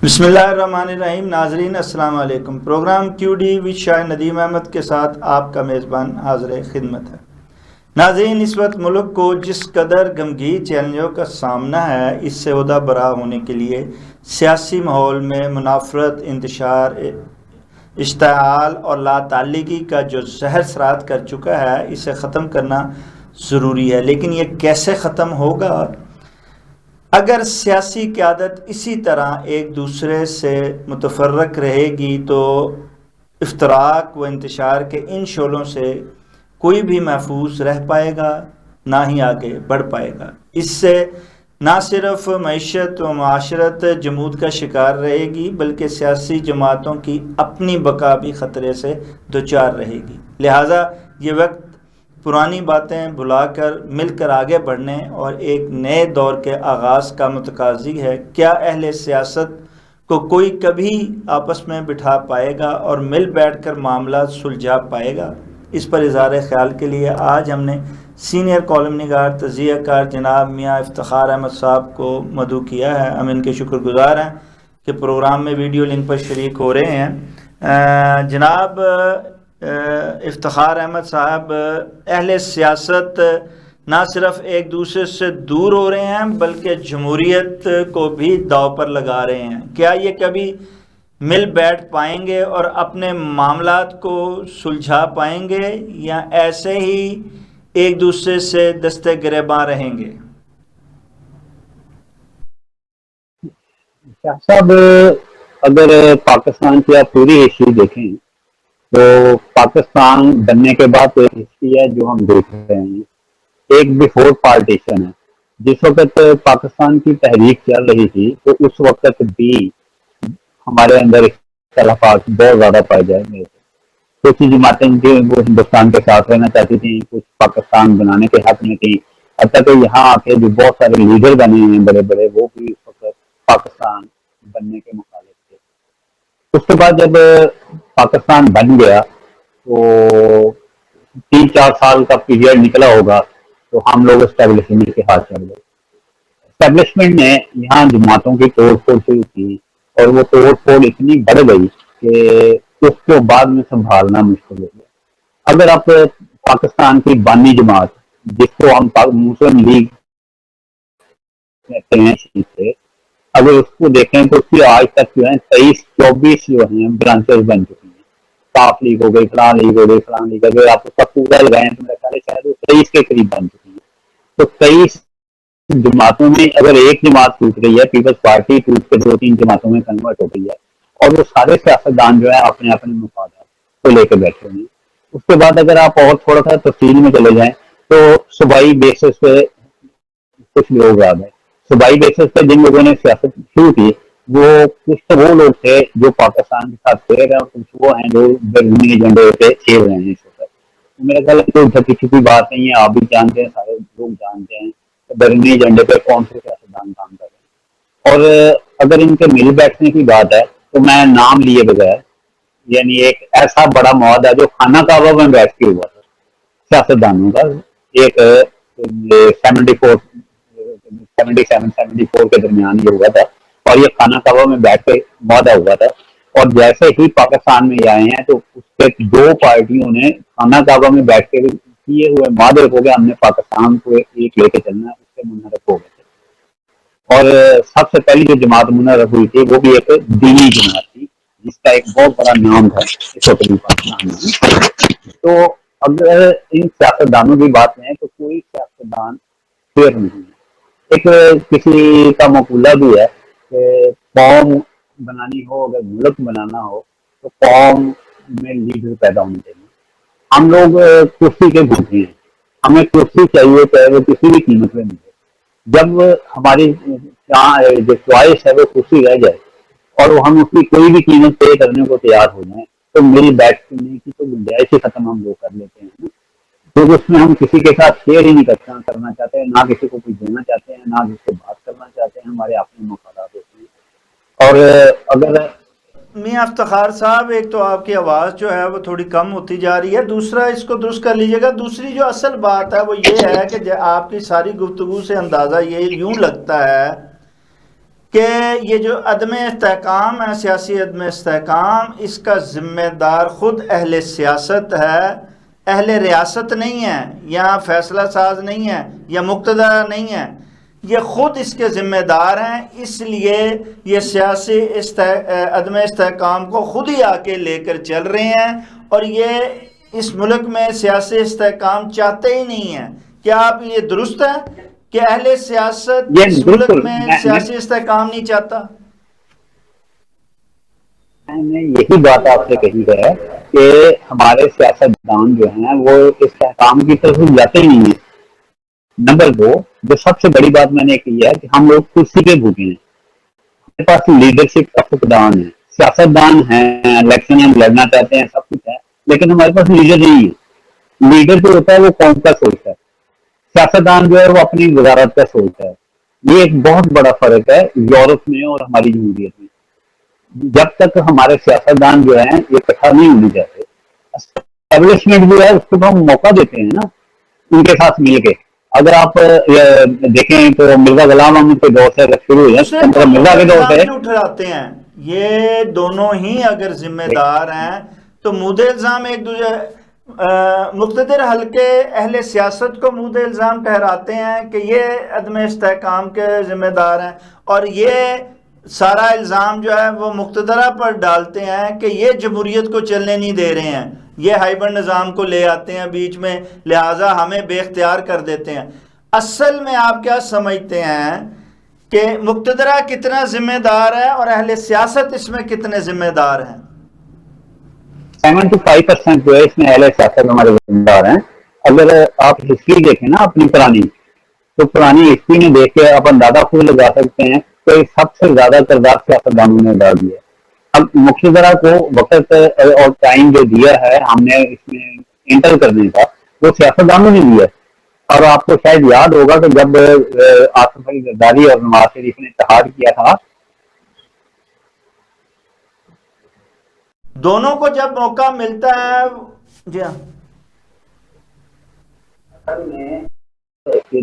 بسم اللہ الرحمن الرحیم۔ ناظرین السلام علیکم۔ پروگرام کیو ڈی وچ شاہ ندیم احمد کے ساتھ آپ کا میزبان حاضر خدمت ہے۔ ناظرین، اس وقت ملک کو جس قدر غمگین چیلنجوں کا سامنا ہے، اس سے عہدہ برا ہونے کے لیے سیاسی ماحول میں منافرت، انتشار، اشتعال اور لا تعلقی کا جو زہر سرایت کر چکا ہے، اسے ختم کرنا ضروری ہے۔ لیکن یہ کیسے ختم ہوگا؟ اگر سیاسی قیادت اسی طرح ایک دوسرے سے متفرق رہے گی تو افتراق و انتشار کے ان شعلوں سے کوئی بھی محفوظ رہ پائے گا، نہ ہی آگے بڑھ پائے گا۔ اس سے نہ صرف معیشت و معاشرت جمود کا شکار رہے گی، بلکہ سیاسی جماعتوں کی اپنی بقا بھی خطرے سے دوچار رہے گی۔ لہٰذا یہ وقت پرانی باتیں بھلا کر مل کر آگے بڑھنے اور ایک نئے دور کے آغاز کا متقاضی ہے۔ کیا اہل سیاست کو کوئی کبھی آپس میں بٹھا پائے گا اور مل بیٹھ کر معاملات سلجھا پائے گا؟ اس پر اظہار خیال کے لیے آج ہم نے سینئر کالم نگار، تجزیہ کار جناب میاں افتخار احمد صاحب کو مدعو کیا ہے۔ ہم ان کے شکر گزار ہیں کہ پروگرام میں ویڈیو لنک پر شریک ہو رہے ہیں۔ جناب افتخار احمد صاحب، اہل سیاست نہ صرف ایک دوسرے سے دور ہو رہے ہیں بلکہ جمہوریت کو بھی داؤ پر لگا رہے ہیں۔ کیا یہ کبھی مل بیٹھ پائیں گے اور اپنے معاملات کو سلجھا پائیں گے، یا ایسے ہی ایک دوسرے سے دستے گریباں رہیں گے؟ شاہ صاحب، اگر پاکستان کی آپ پوری ہسٹری دیکھیں تو پاکستان بننے کے بعد ایک ہسٹری ہے جو ہم دیکھ رہے ہیں، ایک بیفور پارٹیشن ہے۔ جس وقت پاکستان کی تحریک چل رہی تھی تو اس وقت بھی ہمارے اندر اختلافات بہت زیادہ پائے جائیں گے۔ کچھ جماعتیں تھیں وہ ہندوستان کے ساتھ رہنا چاہتی تھیں، کچھ پاکستان بنانے کے حق میں تھیں، حتیٰ کہ یہاں آ کے جو بہت سارے لیڈر بنے ہیں بڑے بڑے، وہ بھی اس وقت پاکستان بننے کے مخالف تھے۔ اس کے بعد جب پاکستان بن گیا تو 3-4 سال کا پیریڈ نکلا ہوگا تو ہم لوگ اسٹیبلشمنٹ کے ہاتھ چل گئے۔ اسٹیبلشمنٹ نے یہاں جماعتوں کی توڑ پھوڑ شروع کی اور وہ توڑ پھوڑ اتنی بڑھ گئی کہ اس کو بعد میں سنبھالنا مشکل ہو گیا۔ اگر آپ پاکستان کی بانی جماعت، جس کو ہم مسلم لیگ کہتے ہیں سے، اگر اس کو دیکھیں تو اس کی آج تک جو ہے 23-24 جو ہیں برانچز بن چکی ہیں۔ صاف لیگ ہو گئی، فلاں لیگ ہو گئی، فلاں لیگ، اگر آپ اس کا پورا لگائیں تو میرا خیال ہے شاید وہ 23 کے قریب بن چکی ہیں۔ تو 23 جماعتوں میں اگر ایک جماعت ٹوٹ رہی ہے، پیپلز پارٹی ٹوٹ کے 2-3 جماعتوں میں کنورٹ ہو گئی ہے، اور وہ سارے سیاستدان جو ہے اپنے اپنے مفادات کو لے کے بیٹھے ہوئے ہیں۔ اس کے بعد اگر آپ اور تھوڑا سا تفصیل میں چلے جائیں تو صوبائی بیسس پہ کچھ لوگ آ گئے۔ صوبائی بیسس پہ جن لوگوں نے سیاست شروع کی وہ کچھ تو وہ لوگ تھے جو پاکستان کے ساتھ کھیل رہے ہیں، اور کچھ وہ ہیں جو بیرونی ایجنڈے پہ کھیل رہے ہیں اس وقت۔ میرا خیال ہے کوئی کسی کی بات نہیں ہے، آپ بھی جانتے ہیں، سارے لوگ جانتے ہیں بیرونی ایجنڈے پہ کون سے سیاستدان کام کر رہے ہیں۔ اور اگر ان کے مل بیٹھنے کی بات ہے تو میں نام لیے بغیر، یعنی ایک ایسا بڑا معاہدہ جو خانہ کعبہ میں بیٹھ کے ہوا تھا سیاستدانوں کا، ایک 77-74 کے درمیان یہ ہوا تھا، اور یہ خانہ کعبہ میں بیٹھ کے معاہدہ ہوا تھا۔ اور جیسے ہی پاکستان میں یہ آئے ہیں تو اس کے دو پارٹیوں نے خانہ کعبہ میں بیٹھ کے کیے ہوئے معاہدے ہو گیا، ہم نے پاکستان کو ایک لے کے چلنا ہے، اس سے منحرف ہو گئے تھے۔ اور سب سے پہلی جو جماعت منحرف ہوئی تھی وہ بھی ایک دینی جماعت تھی جس کا ایک بہت بڑا نام تھا اس وقت پاکستان میں۔ تو اگر ان سیاستدانوں کی بات میں تو کوئی سیاستدان فیئر نہیں ہے۔ ایک کسی کا مقولہ بھی ہے کہ قوم بنانی ہو، اگر ملک بنانا ہو تو قوم میں لیڈر پیدا ہونے چاہیے۔ ہم لوگ کرسی کے بھوکے ہیں، ہمیں کرسی چاہیے چاہے وہ کسی بھی قیمت میں ملے۔ جب ہماری جو چوائس ہے وہ کرسی رہ جائے اور ہم اس کی کوئی بھی قیمت طے کرنے کو تیار ہو جائیں تو میری بیٹھنے کی تو گنجائش ہی ختم ہم لوگ کر لیتے ہیں، کیونکہ اس میں ہم کسی کے ساتھ شیئر ہی نہیں کرنا چاہتے ہیں، نہ کسی کو کچھ دینا چاہتے ہیں، نہ کسی سے بات کرنا چاہتے ہیں، ہمارے اپنے مفادات ہوتے ہیں۔ اور اگر میاں افتخار صاحب، ایک تو آپ کی آواز جو ہے وہ تھوڑی کم ہوتی جا رہی ہے، دوسرا اس کو درست کر لیجئے گا۔ دوسری جو اصل بات ہے وہ یہ ہے کہ آپ کی ساری گفتگو سے اندازہ یہ یوں لگتا ہے کہ یہ جو عدم استحکام ہے، سیاسی عدم استحکام، اس کا ذمہ دار خود اہل سیاست ہے، اہل ریاست نہیں ہے، یا فیصلہ ساز نہیں ہے، یا مقتدر نہیں ہے، یہ خود اس کے ذمہ دار ہیں۔ اس لیے یہ سیاسی عدم استحکام کو خود ہی آ کے لے کر چل رہے ہیں، اور یہ اس ملک میں سیاسی استحکام چاہتے ہی نہیں ہیں۔ کیا آپ یہ درست ہے کہ اہل سیاست اس ملک میں سیاسی استحکام نہیں چاہتا؟ میں نے یہی بات آپ سے کہی ہے کہ ہمارے سیاستدان جو ہیں وہ استحکام کی طرف جاتے ہی نہیں ہیں۔ نمبر 2، جو سب سے بڑی بات میں نے کی ہے کہ ہم لوگ کرسی کے بھوکے ہیں۔ ہمارے پاس لیڈرشپ کا فقدان ہے، سیاستدان ہیں، الیکشن ہم لڑنا چاہتے ہیں، سب کچھ ہے، لیکن ہمارے پاس لیڈر نہیں ہے۔ لیڈر جو ہوتا ہے وہ قوم کا سوچتا ہے، سیاستدان جو ہے وہ اپنی وزارت کا سوچتا ہے۔ یہ ایک بہت بڑا فرق ہے یورپ میں اور ہماری جمہوریت میں۔ جب تک ہمارے سیاستدان جو ہیں یہ اکٹھا نہیں ہونے چاہتے، اسٹیبلشمنٹ جو ہے اس کو ہم موقع دیتے ہیں نا ان کے ساتھ مل کے۔ اگر آپ دیکھیں تو مرزا غلام احمد کے دور سے اگر شروع ہو جائے، مرزا کے دور سے اٹھاتے ہیں یہ دونوں ہی اگر ذمہ دار ہیں تو مود الزام ایک دوسرے مقتدر حلقے اہل سیاست کو مود الزام ٹھہراتے ہیں کہ یہ عدم استحکام کے ذمہ دار ہیں، اور یہ سارا الزام جو ہے وہ مقتدرہ پر ڈالتے ہیں کہ یہ جمہوریت کو چلنے نہیں دے رہے ہیں، یہ ہائیبرڈ نظام کو لے آتے ہیں بیچ میں، لہٰذا ہمیں بے اختیار کر دیتے ہیں۔ اصل میں آپ کیا سمجھتے ہیں کہ مقتدرہ کتنا ذمہ دار ہے اور اہل سیاست اس میں کتنے ذمہ دار ہیں؟ 75% جو ہے اس میں اہل سیاست ہمارے ذمہ دار ہیں۔ اگر آپ ہسٹری دیکھیں نا اپنی پرانی، تو پرانی ہسٹری میں دیکھ کے آپ اندازہ خود لگا سکتے ہیں کہ سب سے زیادہ کردار سیاستدانوں نے ادا کیا ہے۔ اب مقتدرہ کو وقت اور ٹائم جو دیا ہے ہم نے اس میں انٹر کرنے کا، وہ سیاستدانوں نے دیا ہے۔ اور آپ کو شاید یاد ہوگا کہ جب آصف علی زرداری اور نواز شریف نے اتحاد کیا تھا، دونوں کو جب موقع ملتا ہے، جی ہاں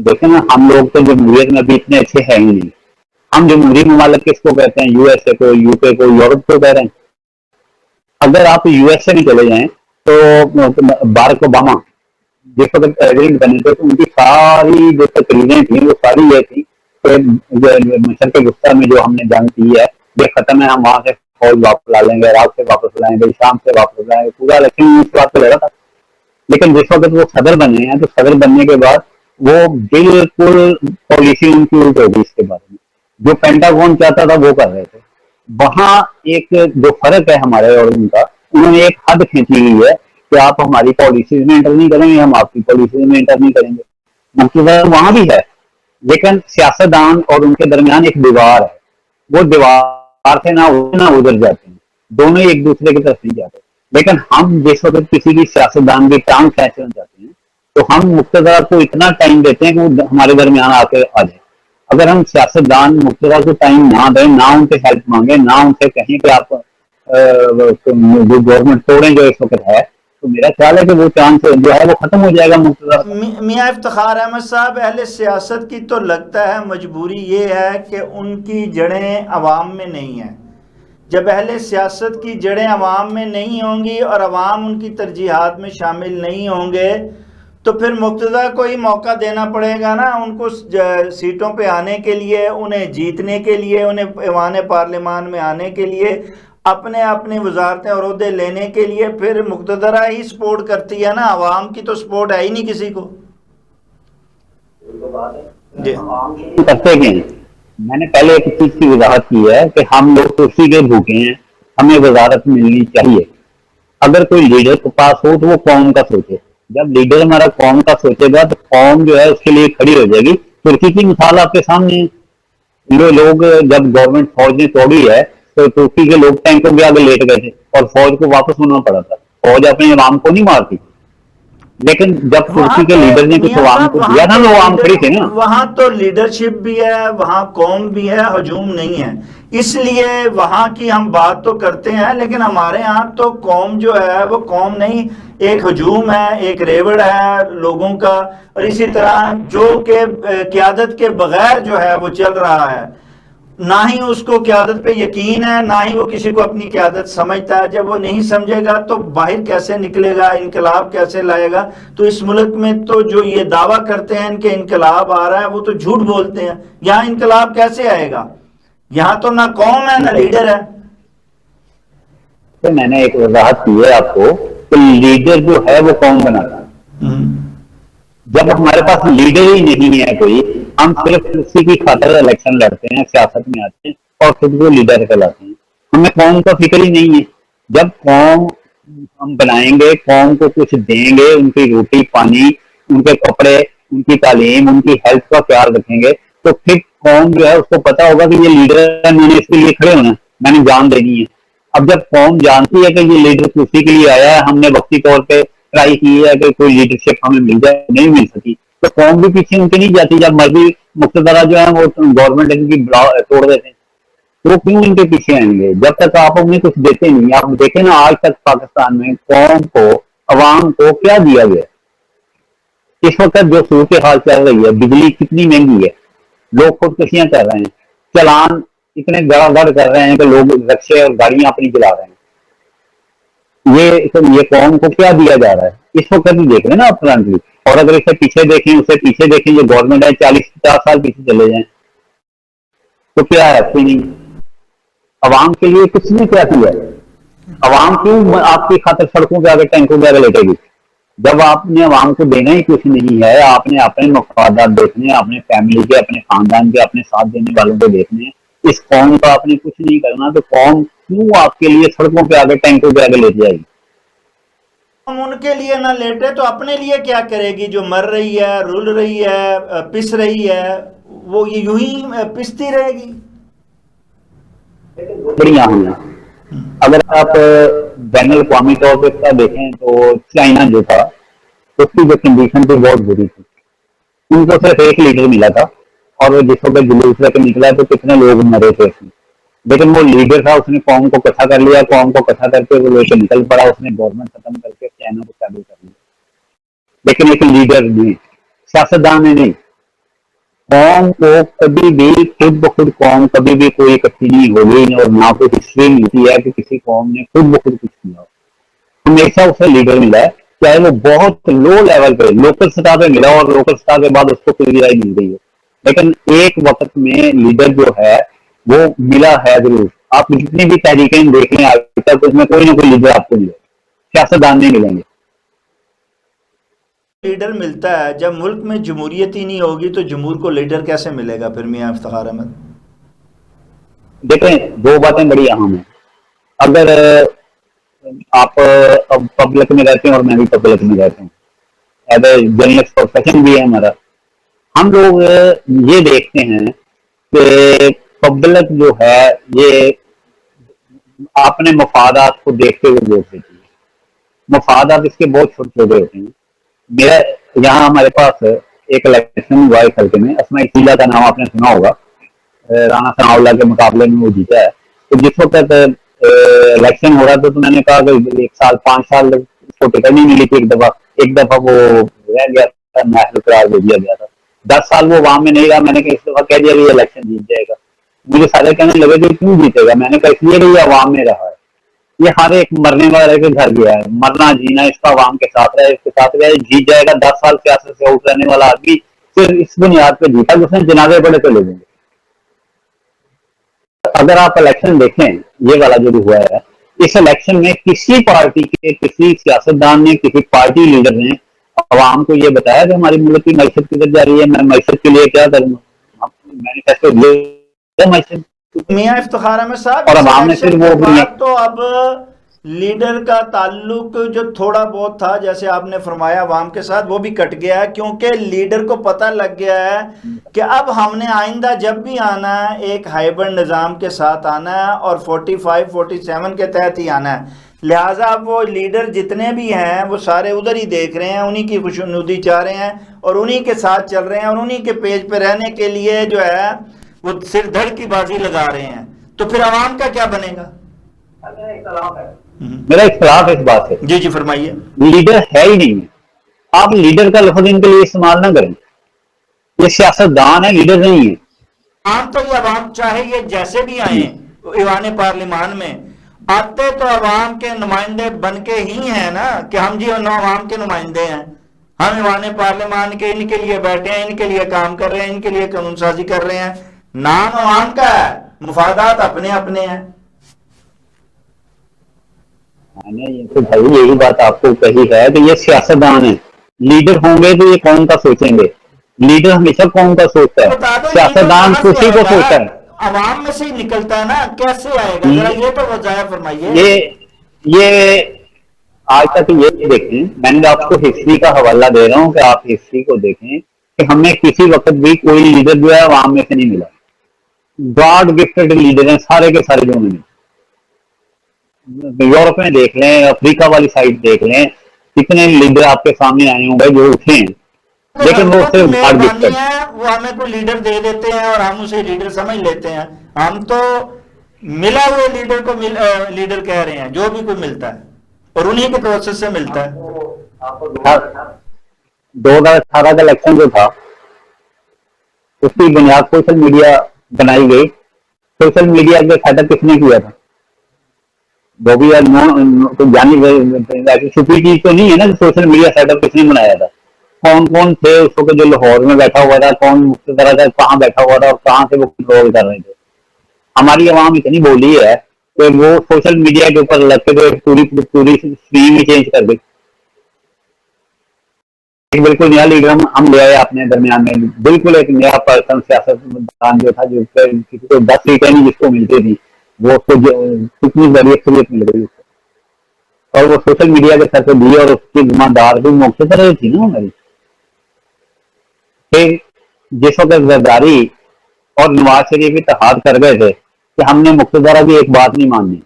دیکھیں نا ہم لوگ تو جمہوریت میں بھی اتنے اچھے ہیں ہی نہیں۔ ہم جمہوری ممالک کس کو کہتے ہیں؟ یو ایس اے کو، یو کے کو، یورپ کو کہہ رہے ہیں۔ اگر آپ یو ایس اے میں چلے جائیں تو بارک اوباما جس وقت پریزیڈنٹ بنے تھے تو ان کی ساری جو تقریریں تھیں وہ ساری یہ تھی کہ مشرق وسطیٰ میں جو ہم نے جنگ کی ہے یہ ختم ہے، ہم وہاں سے فوج واپس لا لیں گے، عراق سے واپس لائیں گے، شام سے واپس لائیں گے، پورا الیکشن اس بات پہ لگا تھا۔ لیکن جس وقت وہ صدر بنے ہیں تو صدر بننے کے بعد وہ بالکل پالیسی ان کی الٹ ہو گئی۔ اس کے بارے میں جو پینٹاگون چاہتا تھا وہ کر رہے تھے۔ وہاں ایک جو فرق ہے ہمارے اور ان کا، انہوں نے ایک حد کھینچی ہوئی ہے کہ آپ ہماری پالیسیز میں انٹر نہیں کریں گے، ہم آپ کی پالیسیز میں انٹر نہیں کریں گے۔ مقصد وہاں بھی ہے، لیکن سیاستدان اور ان کے درمیان ایک دیوار ہے، وہ دیوار سے نہ ادھر جاتے ہیں، دونوں ایک دوسرے کی طرف نہیں جاتے۔ لیکن ہم جس وقت کسی بھی سیاستدان کی ٹانگ کھینچنا چاہتے ہیں تو ہم مقتدر کو اتنا ٹائم دیتے ہیں کہ وہ ہمارے درمیان آ کے آ جائے۔ اگر ہم سیاستدان مقتدر کو ٹائم نہ دیں، نہ ان سے ہیلپ مانگیں، نہ ان سے کہیں کہ آپ جو گورنمنٹ توڑیں جو اس وقت ہے، تو میرا خیال ہے کہ وہ چانس جو ہے وہ ختم ہو جائے گا مقتدر۔ میاں افتخار احمد صاحب، اہل سیاست کی تو لگتا ہے مجبوری یہ ہے کہ ان کی جڑیں عوام میں نہیں ہیں۔ جب اہل سیاست کی جڑیں عوام میں نہیں ہوں گی اور عوام ان کی ترجیحات میں شامل نہیں ہوں گے تو پھر مقتدیٰ کو ہی موقع دینا پڑے گا نا ان کو سیٹوں پہ آنے کے لیے، انہیں جیتنے کے لیے، انہیں ایوان پارلیمان میں آنے کے لیے، اپنی وزارتیں اور عہدے لینے کے لیے۔ پھر مقتدرہ ہی سپورٹ کرتی ہے نا، عوام کی تو سپورٹ ہے ہی نہیں کسی کو۔ جی کرتے ہیں، میں نے پہلے ایک چیز کی وضاحت کی ہے کہ ہم لوگ کرسی کے بھوکے ہیں، ہمیں وزارت ملنی چاہیے۔ اگر کوئی لیڈر کے پاس ہو تو وہ قوم کا سوچے۔ جب لیڈر ہمارا قوم کا سوچے گا تو قوم جو ہے اس کے لیے کھڑی ہو جائے گی۔ ترکی کی مثال آپ کے سامنے ہے، جو لوگ جب گورنمنٹ فوج نے توڑی ہے تو ترکی کے لوگ ٹینکوں کے آگے لیٹ گئے تھے اور فوج کو واپس ہونا پڑا تھا۔ فوج اپنے عوام کو نہیں مارتی، لیکن جب ترکی کے لیڈر نے کچھ عوام کو دیا تھا تو عوام کھڑی تھے نا۔ وہاں تو لیڈرشپ بھی ہے، وہاں قوم بھی ہے، ہجوم نہیں ہے۔ اس لیے وہاں کی ہم بات تو کرتے ہیں، لیکن ہمارے ہاں تو قوم جو ہے وہ قوم نہیں، ایک ہجوم ہے، ایک ریوڑ ہے لوگوں کا، اور اسی طرح جو کہ قیادت کے بغیر جو ہے وہ چل رہا ہے۔ نہ ہی اس کو قیادت پہ یقین ہے، نہ ہی وہ کسی کو اپنی قیادت سمجھتا ہے. جب وہ نہیں سمجھے گا تو باہر کیسے نکلے گا، انقلاب کیسے لائے گا؟ تو اس ملک میں تو جو یہ دعویٰ کرتے ہیں کہ انقلاب آ رہا ہے وہ تو جھوٹ بولتے ہیں. یہاں انقلاب کیسے آئے گا؟ یہاں تو نہ قوم ہے نہ لیڈر ہے. تو میں نے ایک وضاحت کی ہے آپ کو کہ لیڈر جو ہے وہ قوم بناتا ہے. جب ہمارے پاس لیڈر ہی نہیں ہے کوئی، ہم صرف اسی کی خاطر الیکشن لڑتے ہیں، سیاست میں آتے ہیں اور خود کو لیڈر کہلاتے ہیں. ہمیں قوم کا فکر ہی نہیں ہے. جب قوم ہم بنائیں گے، قوم کو کچھ دیں گے، ان کی روٹی پانی، ان کے کپڑے، ان کی تعلیم، ان کی ہیلتھ کا خیال رکھیں گے، تو پھر قوم جو ہے اس کو پتا ہوگا کہ یہ لیڈر ہے، میں نے اس کے لیے کھڑے ہونا ہے، میں نے جان دینی ہے. اب جب قوم جانتی ہے کہ یہ لیڈر کرسی کے لیے آیا ہے، ہم نے وقتی طور پہ ٹرائی کی ہے کہ کوئی لیڈرشپ ہمیں مل جائے، نہیں مل سکی، تو قوم بھی پیچھے ان کے نہیں جاتی. جب مرضی مقتدرہ جو ہے وہ گورنمنٹ ان کی توڑ دیتے ہیں، تو وہ کیوں ان کے پیچھے آئیں گے جب تک آپ انہیں کچھ دیتے نہیں. آپ دیکھیں نا آج تک پاکستان میں قوم کو، عوام کو کیا دیا گیا؟ اس وقت جو صورتحال چل رہی ہے، بجلی کتنی مہنگی ہے، لوگ خودکشیاں کر رہے ہیں، چلان اتنے گڑ گڑ کر رہے ہیں کہ لوگ رکشے اور گاڑیاں اپنی چلا رہے ہیں. یہ قوم کو کیا دیا جا رہا ہے اس وقت بھی دیکھ رہے ہیں نا آپ فرنٹلی. اور اگر اسے پیچھے دیکھیں، اسے پیچھے دیکھیں، جو گورنمنٹ ہے 40-50 سال پیچھے چلے جائیں تو کیا ہے؟ کوئی نہیں. عوام کے لیے کچھ نے کیا کیا ہے؟ عوام کیوں آپ کی خاطر سڑکوں پہ آگے ٹینکوں پہ آگے لیٹے گی؟ جب آپ نے عوام کو دینا ہی کچھ نہیں ہے، آپ نے اپنے مفادات دیکھنے ہیں، اپنے فیملی کے، اپنے خاندان کے، اپنے ساتھ دینے والوں کو دیکھنے ہیں. اس قوم کا آپ نے کچھ نہیں کرنا تو قوم کیوں آپ کے لیے سڑکوں پہ آگے ٹینکوں پہ آگے لیٹ جائے گی؟ ہم ان کے لیے نہ لیٹے تو اپنے لیے کیا کرے گی؟ جو مر رہی ہے، رول رہی ہے، پس رہی ہے، وہ یہ یوں ہی پستی رہے گی. بڑی اہم ہے. اگر آپ بین الاقوامی طور پہ اس کا دیکھیں تو چائنا جو تھا اس کی جو کنڈیشن تھی بہت بری تھی. ان کو صرف ایک لیڈر ملا تھا اور وہ جس وقت جلوس لے کے نکلا تو کتنے لوگ مرے تھے اس میں. لیکن وہ لیڈر تھا، اس نے قوم کو اکٹھا کر لیا، قوم کو اکٹھا کر کے وہ لے کے نکل پڑا، اس نے گورنمنٹ ختم کر کے چائنا کو چالو کر لیا. لیکن ایک لیڈر نے، سیاستدان نے نہیں. قوم کو کبھی بھی خود بخود قوم کبھی بھی کوئی اکٹھی نہیں ہوگی، اور نہ کوئی ہسٹری ملتی ہے کہ کسی قوم نے خود بخود کچھ کیا. ہمیشہ اسے لیڈر ملا ہے، چاہے وہ بہت لو لیول پہ لوکل سطح پہ ملا اور لوکل سطح کے بعد اس کو کوئی رائے مل گئی ہے. لیکن ایک وقت میں لیڈر جو ہے وہ ملا ہے ضرور. آپ جتنی بھی تحریکیں دیکھ لیں آج تک، اس میں کوئی نہ کوئی لیڈر آپ کو ملے، سیاستدان نہیں ملیں گے. لیڈر ملتا ہے جب ملک میں جمہوریت ہی نہیں ہوگی تو جمہور کو لیڈر کیسے ملے گا پھر میاں افتخار احمد؟ دیکھیں دو باتیں بڑی اہم ہیں. اگر آپ پبلک میں رہتے ہیں اور میں بھی پبلک میں رہتا ہوں، ایز اے جرنلسٹ پروفیشن بھی ہے ہمارا، ہم لوگ یہ دیکھتے ہیں کہ پبلک جو ہے یہ اپنے مفادات کو دیکھتے ہوئے ووٹ دیتی ہے. مفادات اس کے بہت چھوٹے چھوٹے ہوتے ہیں. میرا یہاں ہمارے پاس ایک الیکشن ہوا ہے خلقے میں، اسماء اصیلہ کا نام آپ نے سنا ہوگا، رانا ثناء اللہ کے مقابلے میں وہ جیتا ہے. تو جس وقت الیکشن ہو رہا تھا تو میں نے کہا کہ 1 سال 5 سال اس کو ٹکٹ نہیں ملی تھی. ایک دفعہ وہ رہ گیا تھا، نیشنل قرار دے دیا گیا تھا. 10 سال وہ عوام میں نہیں رہا. میں نے کہا اس دفعہ کہہ دیا کہ یہ الیکشن جیت جائے گا. مجھے سارے کہنے لگے کہ کیوں جیتے گا؟ میں نے کہا اس لیے کہ یہ عوام میں رہا ہے. یہ ہر ایک مرنے والے کے گھر گیا ہے، مرنا جینا اس کا عوام کے ساتھ رہے، اس کے ساتھ رہے، جیت جائے گا. 10 سال سیاست سے آؤٹ رہنے والا آدمی صرف اس بنیاد پہ جیتا کہ اس نے جنازے بڑے چلے دیں گے. اگر آپ الیکشن دیکھیں یہ والا جو بھی ہوا ہے، اس الیکشن میں کسی پارٹی کے کسی سیاستدان نے، کسی پارٹی لیڈر نے عوام کو یہ بتایا کہ ہماری ملک کی معیشت کدھر جا رہی ہے، میں معیشت کے لیے کیا کروں گا؟ مینیفیسٹو دیا معیشت. میاں افتخار احمد صاحب اور اس عوام نے الیکشن صرف کے وہ بعد تو اب لیڈر کا تعلق جو تھوڑا بہت تھا جیسے آپ نے فرمایا عوام کے ساتھ، وہ بھی کٹ گیا ہے، کیونکہ لیڈر کو پتہ لگ گیا ہے کہ اب ہم نے آئندہ جب بھی آنا ہے ایک ہائیبرڈ نظام کے ساتھ آنا ہے اور 45-47 کے تحت ہی آنا ہے. لہٰذا اب وہ لیڈر جتنے بھی ہیں وہ سارے ادھر ہی دیکھ رہے ہیں، انہی کی خوشنودی چاہ رہے ہیں اور انہی کے ساتھ چل رہے ہیں اور انہی کے پیج پہ رہنے کے لیے جو ہے وہ سر دھڑ کی بازی لگا رہے ہیں. تو پھر عوام کا کیا بنے گا؟ میرا اختلاف اس بات ہے. جی فرمائیے. لیڈر ہے ہی نہیں ہے. آپ لیڈر کا لفظ ان کے لیے استعمال نہ کریں. یہ سیاستدان ہے، لیڈر نہیں ہے. عام تو یہ عوام چاہے یہ جیسے بھی آئیں ایوان پارلیمان میں آتے تو عوام کے نمائندے بن کے ہی ہیں نا کہ ہم جی عوام کے نمائندے ہیں، ہم ایوان پارلیمان کے ان کے لیے بیٹھے ہیں، ان کے لیے کام کر رہے ہیں، ان کے لیے قانون سازی کر رہے ہیں، نام عوام کا ہے، مفادات اپنے اپنے ہیں۔ یہی بات آپ کو کہی ہے کہ یہ سیاستدان ہیں، لیڈر ہوں گے تو یہ قوم کا سوچیں گے، لیڈر ہمیشہ قوم کا سوچتا ہے، بتا دو لیڈر سیاستدان کہاں سے کسی آئے کو گا؟ سوچتا ہے۔ عوام میں سے ہی نکلتا ہے نا، کیسے آئے گا ذرا یہ تو وضاحت فرمائیے۔ یہ آج تک یہ دیکھیں، میں نے آپ کو ہسٹری کا حوالہ دے رہا ہوں کہ آپ ہسٹری کو دیکھیں کہ ہمیں کسی وقت بھی کوئی لیڈر جو ہے عوام میں سے نہیں ملا، گاڈ گفٹڈ لیڈر ہیں سارے کے سارے جو میں یورپ میں دیکھ لیں، افریقہ والی سائڈ دیکھ لیں، کتنے لیڈر آپ کے سامنے آئے ہوں گے جو اٹھے ہیں، لیکن وہ اللہ کی صرف گاڈ مہربانی گفٹڈ۔ ہے، وہ ہمیں کوئی لیڈر دے دیتے ہیں اور ہم اسے لیڈر سمجھ لیتے ہیں، ہم تو ملا ہوئے لیڈر کو لیڈر کہہ رہے ہیں، جو بھی کوئی ملتا ہے اور انہی کے پروسیس سے ملتا ہے۔ 2018 کا الیکشن جو تھا اس کی بنیاد سوشل میڈیا بنائی گئی۔ سوشل میڈیا کے سیٹ اپ کس نے کیا تھا؟ وہ بھی جانی چھپی چیز تو نہیں ہے نا کہ سوشل میڈیا سیٹ اپ کس نے بنایا تھا؟ کون کون تھے اس وقت جو لاہور میں بیٹھا ہوا تھا، کون مفت طرح کا کہاں بیٹھا ہوا تھا اور کہاں سے وہ کنٹرول کر رہے تھے؟ ہماری عوام اتنی بولی ہے کہ وہ سوشل میڈیا کے اوپر لگ کے پوری اسٹریم ہی چینج کر گئی۔ ایک بالکل نیا لیڈر ہم لے آئے اپنے درمیان میں، بالکل ایک نیا پرسن سیاستدان جو تھا، جو کسی کو 10 سیٹیں نہیں جس کو ملتی تھی، وہ اس کو کتنی بڑی اکثریت مل گئی، اور وہ سوشل میڈیا کے سر پہ دی، اور اس کی ذمہ دار بھی موقع پر تھی نا ہماری۔ پھر جس وقت زرداری اور نواز شریف اتحاد کر گئے تھے کہ ہم نے مقتدرہ کی ایک بات نہیں ماننی،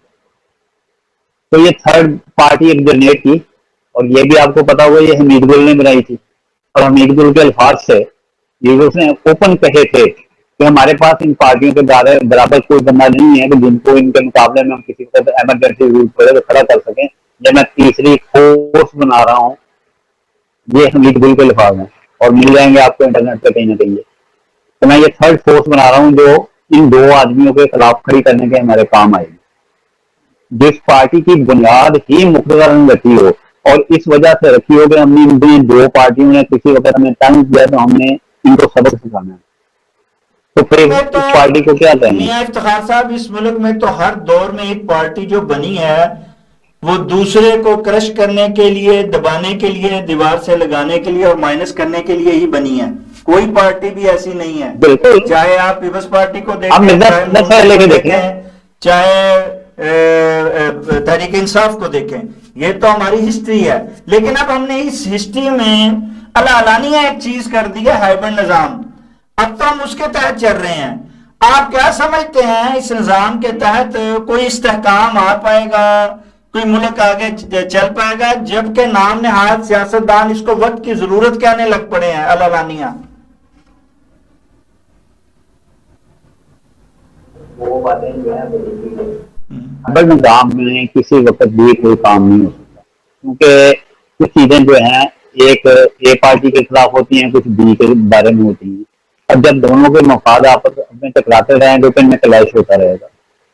تو یہ تھرڈ پارٹی ایک جنریٹ کی، اور یہ بھی آپ کو پتا ہوا یہ حمید گل نے بنائی تھی، اور حمید گل کے الفاظ سے یہ اس نے اوپن کہے تھے کہ ہمارے پاس ان پارٹیوں کے برابر کوئی بندہ نہیں ہے کہ جن کو ان کے مقابلے میں ہم کسی کو ایمرجنسی روٹ پر کھڑا کر سکیں، یہ میں تیسری فورس بنا رہا ہوں۔ یہ حمید گل کے الفاظ ہیں، اور مل جائیں گے آپ کو انٹرنیٹ پہ کہیں نہ کہیں، تو میں یہ تھرڈ فورس بنا رہا ہوں جو ان دو آدمیوں کے خلاف کھڑی کرنے کے ہمارے کام آئے گی، جس پارٹی کی بنیاد ہی مقتدر نے رکھی ہو، اور اس وجہ سے رکھی ہو کہ ہم نے ان دو پارٹیوں نے کسی وقت ہمیں تنگ کیا تو ہم نے ان کو سبق سکھانا ہے، تو پھر تو اس پارٹی کو کیا کہیں گے؟ میاں افتخار صاحب، اس ملک میں تو ہر دور میں ایک پارٹی جو بنی ہے وہ دوسرے کو کرش کرنے کے لیے، دبانے کے لیے، دیوار سے لگانے کے لیے اور مائنس کرنے کے لیے ہی بنی ہے، کوئی پارٹی بھی ایسی نہیں ہے، بالکل۔ چاہے آپ پیپلز پارٹی کو آپ دیکھیں، مرزا چاہے احمد مون صاحب لے کو کے دیکھیں، دیکھیں، چاہے تحریک انصاف کو دیکھیں، یہ تو ہماری ہسٹری ہے، لیکن اب ہم نے اس ہسٹری میں علانیہ ایک چیز کر دی ہے، ہائبرڈ نظام، اب تو ہم اس کے تحت چل رہے ہیں۔ آپ کیا سمجھتے ہیں اس نظام کے تحت کوئی استحکام آ پائے گا، کوئی ملک آگے چل پائے گا، جبکہ نام نہاد سیاستدان اس کو وقت کی ضرورت کہنے لگ پڑے ہیں علانیہ؟ وہ باتیں جو ہے بڑے نظام میں کسی وقت بھی کوئی کام نہیں ہو سکتا، کیونکہ کچھ چیزیں جو ہیں ایک اے پارٹی کے خلاف ہوتی ہیں، کچھ بی کے بارے میں ہوتی ہیں، اور جب دونوں کے مفاد آپس میں ٹکراتے رہیں گے تو ان میں کلیش ہوتا رہے گا۔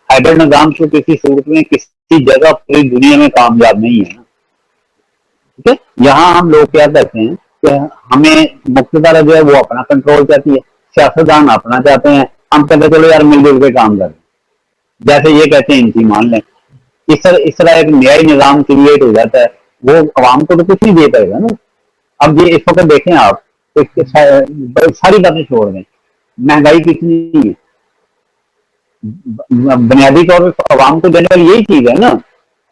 ہائبرڈ نظام تو کسی صورت میں کسی جگہ پوری دنیا میں کامیاب نہیں ہے، ٹھیک ہے؟ یہاں ہم لوگ کیا کہتے ہیں کہ ہمیں مقتدر جو ہے وہ اپنا کنٹرول چاہتی ہے، سیاستدان اپنا چاہتے ہیں، ہم کہتے ہیں چلو یار مل جل کے کام کریں، جیسے یہ کہتے ہیں ان کی مان لیں، اس طرح ایک نیا نظام کریٹ ہو جاتا ہے، وہ عوام کو تو کچھ نہیں دے پائے گا نا۔ اب یہ اس وقت دیکھیں آپ، ساری باتیں چھوڑ دیں، مہنگائی کتنی ہے، بنیادی طور پہ عوام کو دینے والی یہی چیز ہے نا،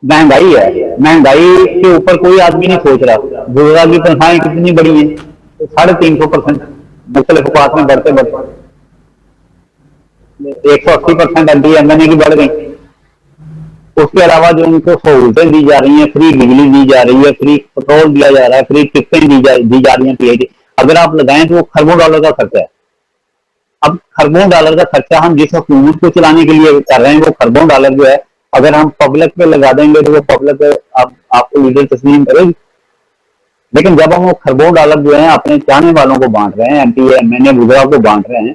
مہنگائی ہے، مہنگائی کے اوپر کوئی آدمی نہیں سوچ رہا، بزرگوں کی تنخواہیں کتنی بڑی ہیں، 350% مختلف اوقات میں بڑھتے بڑھتے 180% ایم این اے کی بڑھ گئی۔ اس کے علاوہ جو ان کو سہولتیں دی جا رہی ہیں، فری بجلی دی جا رہی ہے، فری پیٹرول دیا جا رہا ہے، فری ٹکٹیں دی جا رہی ہیں پی ایچ ڈی، اگر آپ لگائیں تو وہ کھربوں ڈالر کا خرچہ ہے۔ اب کھربوں ڈالر کا خرچہ ہم جس حکومت کو چلانے کے لیے کر رہے ہیں، وہ کھربوں ڈالر جو ہے اگر ہم پبلک پہ لگا دیں گے تو وہ پبلک آپ کو لیڈر تسلیم کرے گی، لیکن جب ہم وہ کھربوں ڈالر جو ہیں اپنے چاہنے والوں کو بانٹ رہے ہیں، ایم پی ایم این اے وزراء کو بانٹ رہے ہیں،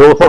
200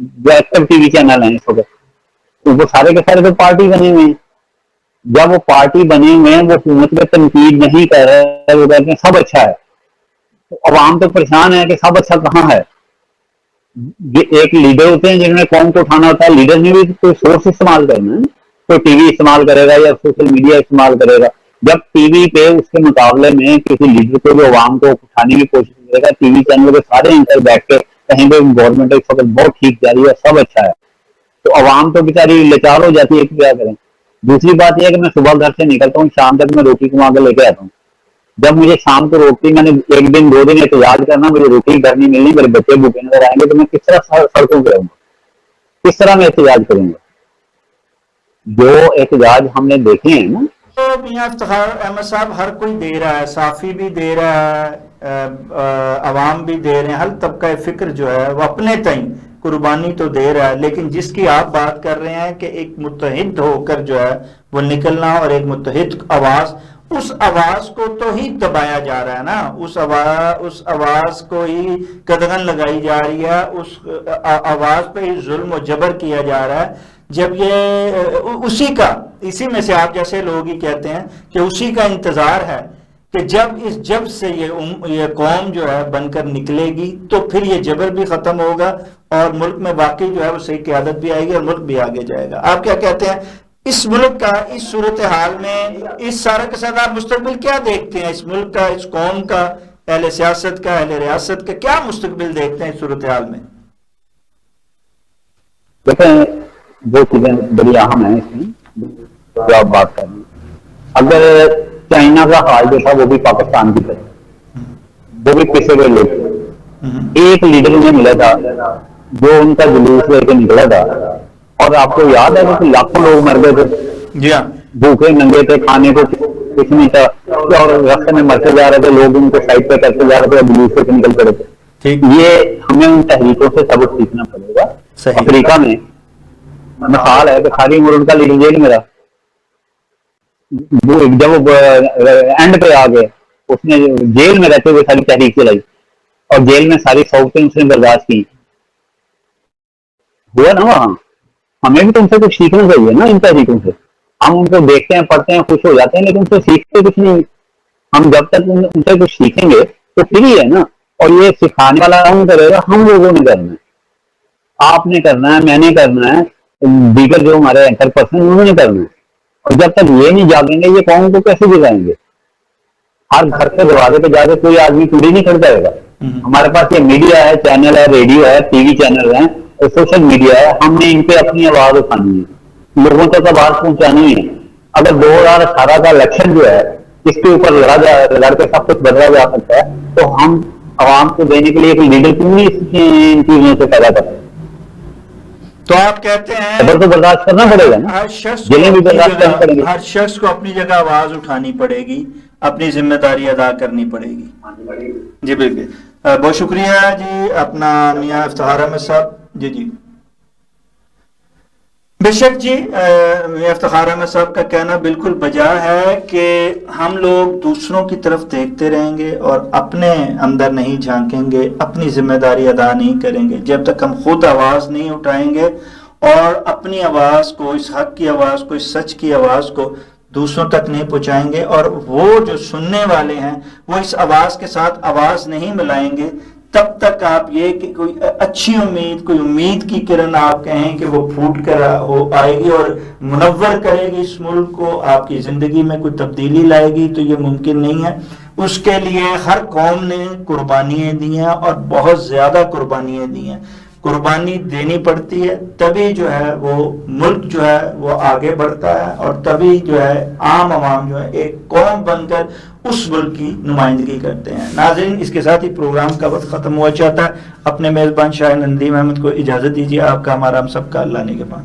جو ایکٹیو ٹی وی چینل ہیں اس وقت، تو وہ سارے کے سارے تو پارٹی بنے ہوئے ہیں. جب وہ پارٹی بنے ہوئے ہیں، وہ حکومت پہ تنقید نہیں کر رہے، وہ کہتے ہیں سب اچھا ہے. تو عوام تو پریشان ہے کہ سب اچھا کہاں ہے. یہ ایک لیڈر ہوتے ہیں جنہوں نے قوم کو اٹھانا ہوتا ہے. لیڈر نے بھی کوئی سورس استعمال کرنا ہے، کوئی ٹی وی استعمال کرے گا یا سوشل میڈیا استعمال کرے گا. جب ٹی وی پہ اس کے مقابلے میں کسی لیڈر کو جو عوام کو اٹھانے کی کوشش کرے گا، ٹی وی چینل پہ سارے اینکر بیٹھ کے کہیں گے گورنمنٹ اس وقت بہت ٹھیک جا رہی ہے، سب اچھا ہے، تو عوام تو بیچاری لاچار ہو جاتی ہے کہ کیا کریں. دوسری بات یہ ہے کہ میں صبح گھر سے نکلتا ہوں، شام تک میں روٹی کما کے لے کے آتا ہوں. جب مجھے شام کو روٹی، میں نے ایک دن 2 دن احتجاج کرنا، مجھے روٹی گھر نہیں ملنی، میرے بچے بھوکے نظر آئیں گے، تو میں کس طرح سڑکوں پہ رہوں گا، کس طرح میں احتجاج کروں گا. جو احتجاج ہم نے دیکھے ہیں نا، تو میاں افتخار احمد صاحب ہر کوئی دے رہا ہے، صافی بھی دے رہا ہے، عوام بھی دے رہے ہیں، ہر طبقہ فکر جو ہے وہ اپنے تئیں قربانی تو دے رہا ہے، لیکن جس کی آپ بات کر رہے ہیں کہ ایک متحد ہو کر جو ہے وہ نکلنا اور ایک متحد آواز، اس آواز کو تو ہی دبایا جا رہا ہے نا، اس آواز کو ہی قدغن لگائی جا رہی ہے، اس آواز پہ ہی ظلم و جبر کیا جا رہا ہے. جب یہ اسی میں سے آپ جیسے لوگ ہی کہتے ہیں کہ اسی کا انتظار ہے کہ جب سے یہ قوم جو ہے بن کر نکلے گی تو پھر یہ جبر بھی ختم ہوگا اور ملک میں واقعی جو ہے وہ صحیح قیادت بھی آئے گی اور ملک بھی آگے جائے گا. آپ کیا کہتے ہیں اس ملک کا، اس صورتحال میں، اس سارے کے ساتھ آپ مستقبل کیا دیکھتے ہیں؟ اس ملک کا، اس قوم کا، اہل سیاست کا، اہل ریاست کا کیا مستقبل دیکھتے ہیں اس صورتحال میں؟ دیکھیں وہ چیزیں بڑی اہم ہیں اس میں جو آپ بات کر رہے ہیں. اگر چائنا کا حال جو تھا وہ بھی پاکستان کی طرح، وہ بھی پسے ہوئے لوگ تھے. ایک لیڈر انہیں ملا تھا جو ان کا جلوس لے کے نکلا تھا، اور آپ کو یاد ہے کہ لاکھوں لوگ مر گئے تھے، جی ہاں، بھوکے ننگے تھے، کھانے کو کچھ نہیں تھا، اور راستے میں مرتے جا رہے تھے لوگ، ان کو سائڈ پہ کرتے جا رہے تھے، جلوس سے نکل پڑے تھے. یہ ہمیں ان تحریکوں سے سبق سیکھنا پڑے گا. افریقہ میں مثال ہے کہ خالی عمر ان کا لیڈر جیل میں رہا، جب وہ اینڈ پہ آ گئے اس نے جیل میں رہتے ہوئے ساری تحریک چلائی اور جیل میں ساری سہولتیں اس نے برداشت کی. ہوا نا وہاں. ہمیں بھی تو ان سے کچھ سیکھنا چاہیے نا ان تحریکوں سے. ہم ان کو دیکھتے ہیں، پڑھتے ہیں، خوش ہو جاتے ہیں، لیکن ان سے سیکھتے کچھ نہیں. ہم جب تک ان سے کچھ سیکھیں گے تو پھر ہی ہے نا. اور یہ سکھانے والا کون کرے گا؟ ہم لوگوں نے کرنا ہے. آپ نے کرنا ہے، میں نے کرنا ہے، دیگر جو ہمارے اینکر پرسن انہوں نے کرنا ہے. اور جب تک یہ نہیں جاگیں گے یہ قوم کو کیسے جگائیں گے؟ ہر گھر کے دروازے پہ جا کے کوئی آدمی چوری نہیں کھڑ جائے گا. ہمارے پاس یہ میڈیا ہے، چینل ہے، ریڈیو ہے، ٹی وی چینل ہے، سوشل میڈیا ہے. ہم نے ان پہ اپنی آواز اٹھانی ہے، لوگوں تک آواز پہنچانی ہے. اگر 2018 کا الیکشن جو ہے اس کے اوپر لڑ کے سب کچھ بدلا جا سکتا ہے تو ہم عوام کو دینے کے لیے ایک لیڈر کیوں نہیں ان چیزوں سے پیدا کرتے؟ تو آپ کہتے ہیں خبر تو برداشت کرنا پڑے گا نا، جیلیں بھی برداشت کرنا پڑیں گی. ہر شخص کو اپنی جگہ آواز اٹھانی پڑے گی، اپنی ذمہ داری ادا کرنی پڑے گی. جی بالکل، بہت شکریہ جی اپنا میاں افتخار احمد صاحب. جی بے شک جی، میاں افتخار احمد صاحب کا کہنا بالکل بجا ہے کہ ہم لوگ دوسروں کی طرف دیکھتے رہیں گے اور اپنے اندر نہیں جھانکیں گے، اپنی ذمہ داری ادا نہیں کریں گے جب تک ہم خود آواز نہیں اٹھائیں گے اور اپنی آواز کو، اس حق کی آواز کو، اس سچ کی آواز کو دوسروں تک نہیں پہنچائیں گے. اور وہ جو سننے والے ہیں وہ اس آواز کے ساتھ آواز نہیں ملائیں گے تب تک آپ یہ کہ کوئی اچھی امید، کوئی امید کی کرن آپ کہیں کہ وہ پھوٹ کر آئے گی اور منور کرے گی اس ملک کو، آپ کی زندگی میں کوئی تبدیلی لائے گی، تو یہ ممکن نہیں ہے. اس کے لیے ہر قوم نے قربانیاں دی ہیں اور بہت زیادہ قربانیاں دی ہیں. قربانی دینی پڑتی ہے تبھی جو ہے وہ ملک جو ہے وہ آگے بڑھتا ہے اور تبھی جو ہے عام عوام جو ہے ایک قوم بن کر اس ملک کی نمائندگی کرتے ہیں. ناظرین، اس کے ساتھ ہی پروگرام کا وقت ختم ہوا چاہتا ہے. اپنے میزبان شاہ ندیم احمد کو اجازت دیجیے. آپ کا ہمارا ہم سب کا اللہ نگہبان.